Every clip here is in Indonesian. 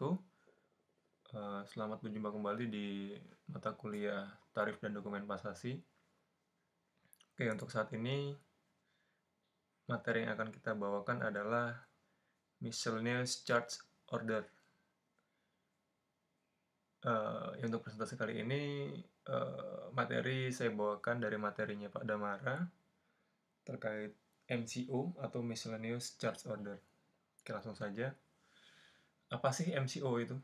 wabarakatuh. Selamat berjumpa kembali di mata kuliah Tarif dan Dokumen Pasasi. Oke, untuk saat ini materi yang akan kita bawakan adalah Miscellaneous Charge Order. Untuk presentasi kali ini, materi saya bawakan dari materinya Pak Damara terkait MCO atau Miscellaneous Charge Order. Oke, langsung saja. Apa sih MCO itu?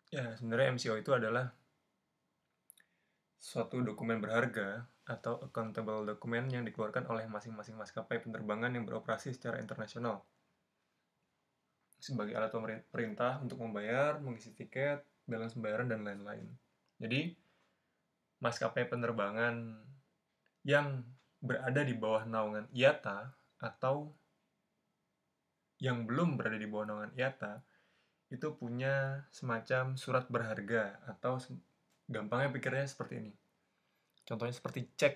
Ya, sebenarnya MCO itu adalah suatu dokumen berharga atau accountable dokumen yang dikeluarkan oleh masing-masing maskapai penerbangan yang beroperasi secara internasional sebagai alat perintah untuk membayar, mengisi tiket, balance pembayaran, dan lain-lain. Jadi, maskapai penerbangan yang berada di bawah naungan IATA atau yang belum berada di bawah naungan IATA itu punya semacam surat berharga atau gampangnya pikirnya seperti ini. Contohnya seperti cek.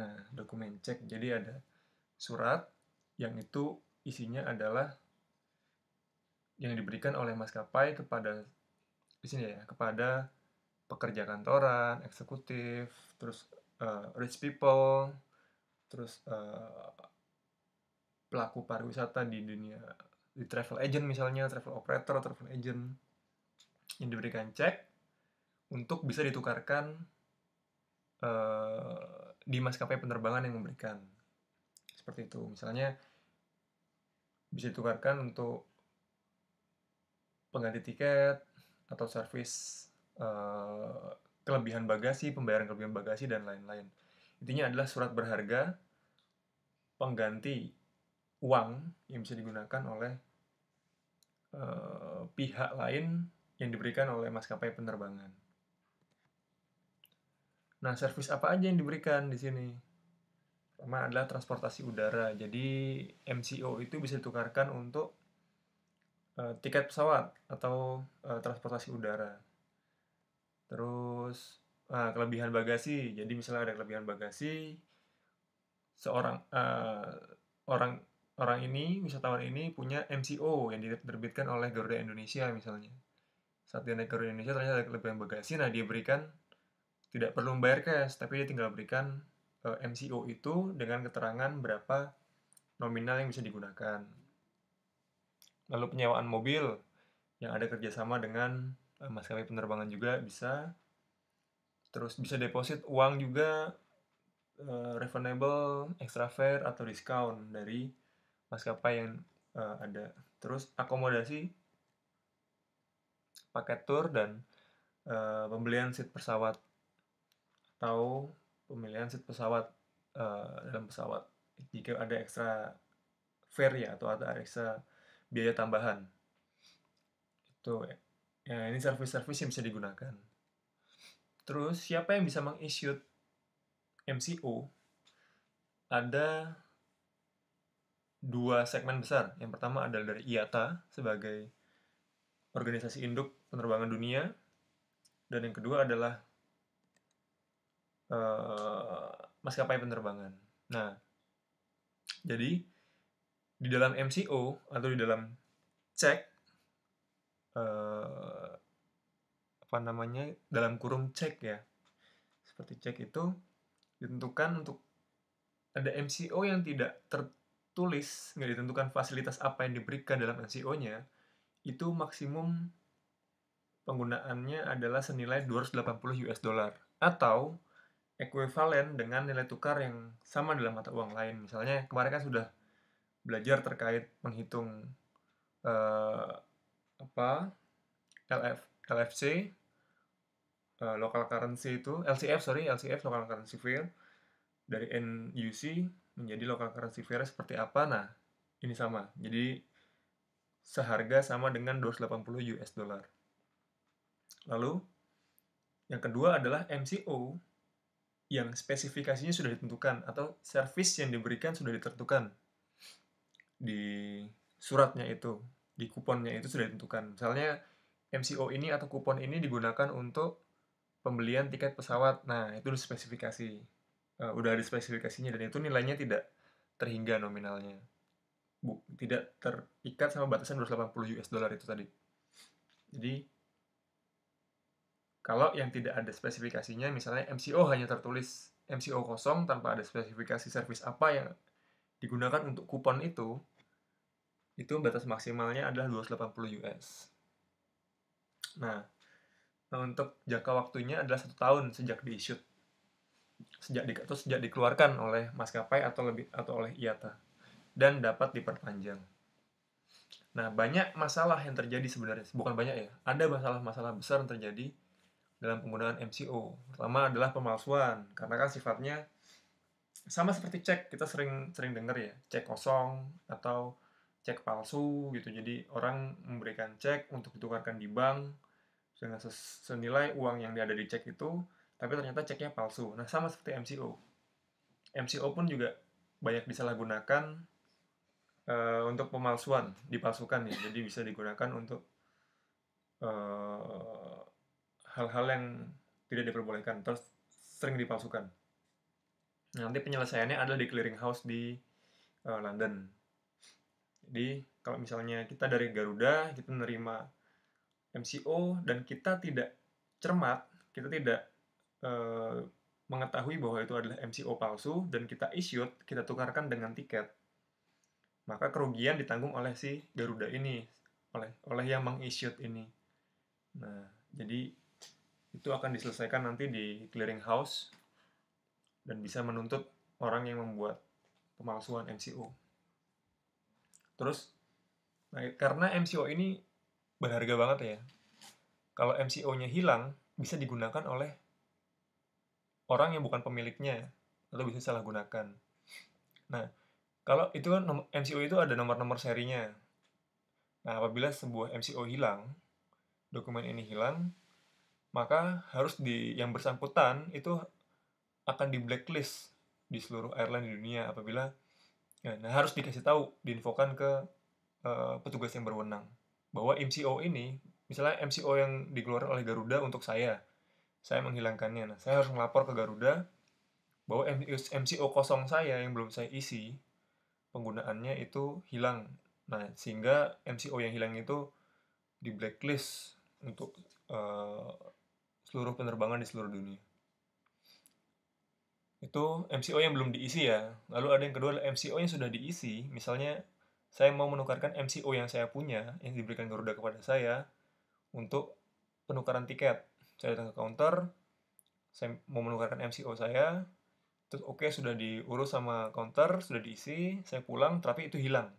Nah, dokumen cek. Jadi ada surat yang itu isinya adalah yang diberikan oleh maskapai kepada di sini ya, kepada pekerja kantoran, eksekutif, terus rich people, terus pelaku pariwisata di dunia, di travel agent misalnya, travel operator, travel agent, yang diberikan cek untuk bisa ditukarkan di maskapai penerbangan yang memberikan. Seperti itu. Misalnya bisa ditukarkan untuk pengganti tiket atau servis kelebihan bagasi, pembayaran kelebihan bagasi, dan lain-lain. Intinya adalah surat berharga pengganti uang yang bisa digunakan oleh pihak lain yang diberikan oleh maskapai penerbangan. Nah, servis apa aja yang diberikan di sini? Pertama adalah transportasi udara. Jadi MCO itu bisa ditukarkan untuk tiket pesawat atau transportasi udara. Terus kelebihan bagasi. Jadi misalnya ada kelebihan bagasi, seorang orang ini, wisatawan ini punya MCO yang diterbitkan oleh Garuda Indonesia misalnya. Saat dia naik Garuda Indonesia ternyata ada kelebihan bagasi, nah dia berikan tidak perlu membayar cash, tapi dia tinggal berikan MCO itu dengan keterangan berapa nominal yang bisa digunakan. Lalu penyewaan mobil yang ada kerjasama dengan maskapai penerbangan juga bisa. Terus bisa deposit uang juga, refundable, extra fare, atau diskon dari maskapai yang ada. Terus akomodasi, paket tour, dan pembelian seat pesawat atau pemilihan seat pesawat dalam pesawat jika ada extra fare ya, atau ada ekstra biaya tambahan. Itu ya, ini service-service yang bisa digunakan. Terus siapa yang bisa meng-issue MCO? Ada dua segmen besar. Yang pertama adalah dari IATA sebagai organisasi induk penerbangan dunia, dan yang kedua adalah maskapai penerbangan. Nah, jadi di dalam MCO atau di dalam cek apa namanya, dalam kurung cek ya, seperti cek itu ditentukan untuk ada MCO yang tidak tertulis, nggak ditentukan fasilitas apa yang diberikan dalam MCO-nya, itu maksimum penggunaannya adalah senilai 280 US dollar atau ekuivalen dengan nilai tukar yang sama dalam mata uang lain. Misalnya kemarin kan sudah belajar terkait menghitung LFC, local currency itu LCF local currency pair, dari NUC menjadi local currency pair seperti apa. Nah, ini sama. Jadi seharga sama dengan 280 US dollar. Lalu yang kedua adalah MCO yang spesifikasinya sudah ditentukan atau service yang diberikan sudah ditentukan di suratnya itu, di kuponnya itu sudah ditentukan. Misalnya MCO ini atau kupon ini digunakan untuk pembelian tiket pesawat. Nah, itu spesifikasi. Udah ada spesifikasinya dan itu nilainya tidak terhingga nominalnya. tidak terikat sama batasan 280 US dollar itu tadi. Jadi kalau yang tidak ada spesifikasinya, misalnya MCO hanya tertulis MCO kosong tanpa ada spesifikasi service apa yang digunakan untuk kupon itu batas maksimalnya adalah 280 US. Nah, untuk jangka waktunya adalah 1 tahun sejak di-issue, sejak dikeluarkan oleh maskapai atau oleh IATA, dan dapat diperpanjang. Nah, banyak masalah yang terjadi sebenarnya, bukan banyak ya, ada masalah-masalah besar yang terjadi dalam penggunaan MCO. Pertama adalah pemalsuan, karena kan sifatnya sama seperti cek, kita sering dengar ya, cek kosong atau cek palsu gitu. Jadi orang memberikan cek untuk ditukarkan di bank dengan senilai uang yang ada di cek itu, tapi ternyata ceknya palsu. Nah, sama seperti MCO. MCO pun juga banyak disalahgunakan untuk pemalsuan, dipalsukan ya. Jadi bisa digunakan untuk hal-hal yang tidak diperbolehkan, terus sering dipalsukan. Nah, nanti penyelesaiannya adalah di clearing house di London. Jadi kalau misalnya kita dari Garuda, kita menerima MCO dan kita tidak cermat, kita tidak mengetahui bahwa itu adalah MCO palsu dan kita issued, kita tukarkan dengan tiket, maka kerugian ditanggung oleh si Garuda ini, oleh yang meng-issued ini. Nah, jadi itu akan diselesaikan nanti di clearing house dan bisa menuntut orang yang membuat pemalsuan MCO. Terus, nah, karena MCO ini berharga banget ya, kalau MCO-nya hilang, bisa digunakan oleh orang yang bukan pemiliknya, atau bisa salah gunakan. Nah, kalau itu kan MCO itu ada nomor-nomor serinya. Nah, apabila sebuah MCO hilang, dokumen ini hilang, maka harus yang bersangkutan itu akan di blacklist di seluruh airline di dunia apabila nah harus dikasih tahu, diinfokan ke petugas yang berwenang bahwa MCO ini, misalnya MCO yang dikeluarkan oleh Garuda untuk saya menghilangkannya. Nah, saya harus melapor ke Garuda bahwa MCO kosong saya yang belum saya isi penggunaannya itu hilang. Nah, sehingga MCO yang hilang itu di blacklist untuk seluruh penerbangan di seluruh dunia. Itu MCO yang belum diisi ya. Lalu ada yang kedua, MCO yang sudah diisi. Misalnya saya mau menukarkan MCO yang saya punya, yang diberikan Garuda kepada saya untuk penukaran tiket. Saya datang ke counter, saya mau menukarkan MCO saya, terus oke, sudah diurus sama counter, sudah diisi, saya pulang, tapi itu hilang.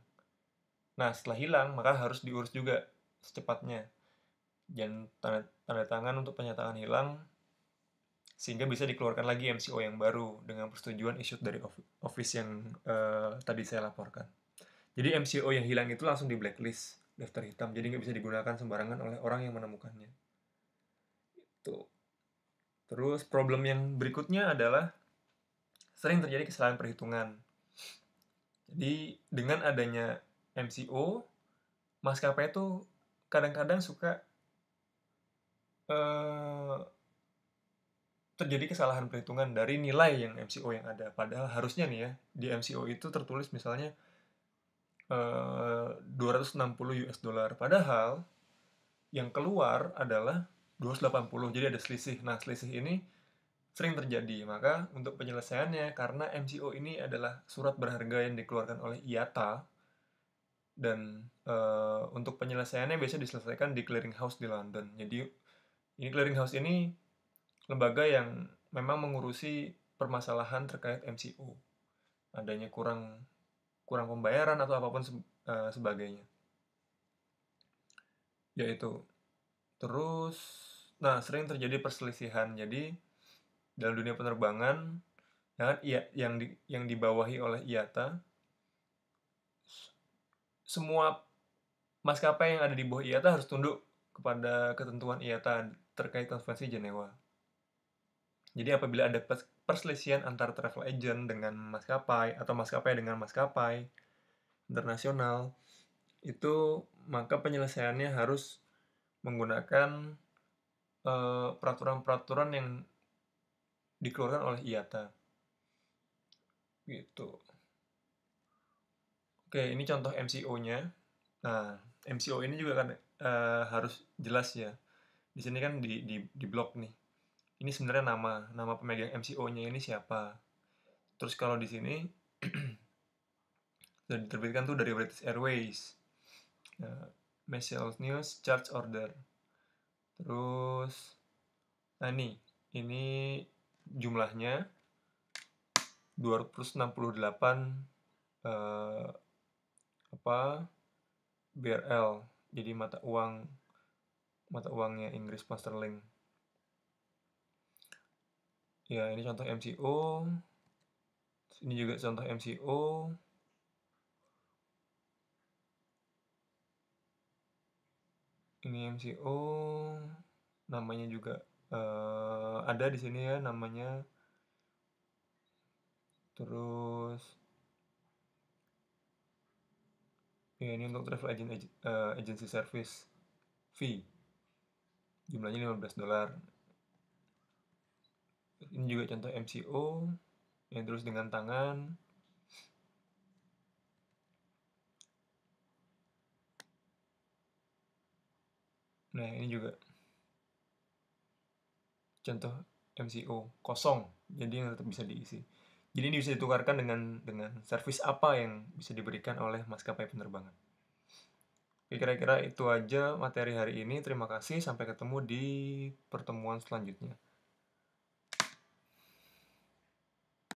Nah, setelah hilang, maka harus diurus juga secepatnya. Dan tanda tangan untuk penyataan hilang, sehingga bisa dikeluarkan lagi MCO yang baru dengan persetujuan issued dari office yang tadi saya laporkan. Jadi MCO yang hilang itu langsung di blacklist, daftar hitam, jadi nggak bisa digunakan sembarangan oleh orang yang menemukannya. Itu. Terus problem yang berikutnya adalah sering terjadi kesalahan perhitungan. Jadi dengan adanya MCO, maskapai itu kadang-kadang suka terjadi kesalahan perhitungan dari nilai yang MCO yang ada. Padahal harusnya nih ya, di MCO itu tertulis misalnya 260 US dollar. Padahal yang keluar adalah 280, jadi ada selisih. Nah, selisih ini sering terjadi. Maka untuk penyelesaiannya, karena MCO ini adalah surat berharga yang dikeluarkan oleh IATA, dan untuk penyelesaiannya biasa diselesaikan di clearing house di London. Jadi ini clearing house ini lembaga yang memang mengurusi permasalahan terkait MCO, adanya kurang pembayaran atau apapun sebagainya. Yaitu terus, nah, sering terjadi perselisihan. Jadi dalam dunia penerbangan, yang dibawahi oleh IATA, semua maskapai yang ada di bawah IATA harus tunduk kepada ketentuan IATA terkait konvensi Jenewa. Jadi apabila ada perselisihan antara travel agent dengan maskapai atau maskapai dengan maskapai internasional, itu maka penyelesaiannya harus menggunakan peraturan-peraturan yang dikeluarkan oleh IATA. Gitu. Oke, ini contoh MCO-nya. Nah, MCO ini juga kan harus jelas ya. Di sini kan di blok nih. Ini sebenarnya nama pemegang MCO-nya ini siapa. Terus kalau di sini sudah diterbitkan tuh dari British Airways. Nah, Message News Charge Order. Terus, nah ini jumlahnya 268 eh, BRL. Jadi mata uangnya Inggris pound sterling. Ya, ini contoh MCO. Ini juga contoh MCO. Ini MCO. Namanya juga ada di sini ya namanya. Terus ya ini untuk travel agency service fee. Jumlahnya $15. Ini juga contoh MCO yang terus dengan tangan. Nah, ini juga contoh MCO kosong, jadi yang tetap bisa diisi. Jadi ini bisa ditukarkan dengan servis apa yang bisa diberikan oleh maskapai penerbangan. Oke, kira-kira itu aja materi hari ini. Terima kasih, sampai ketemu di pertemuan selanjutnya.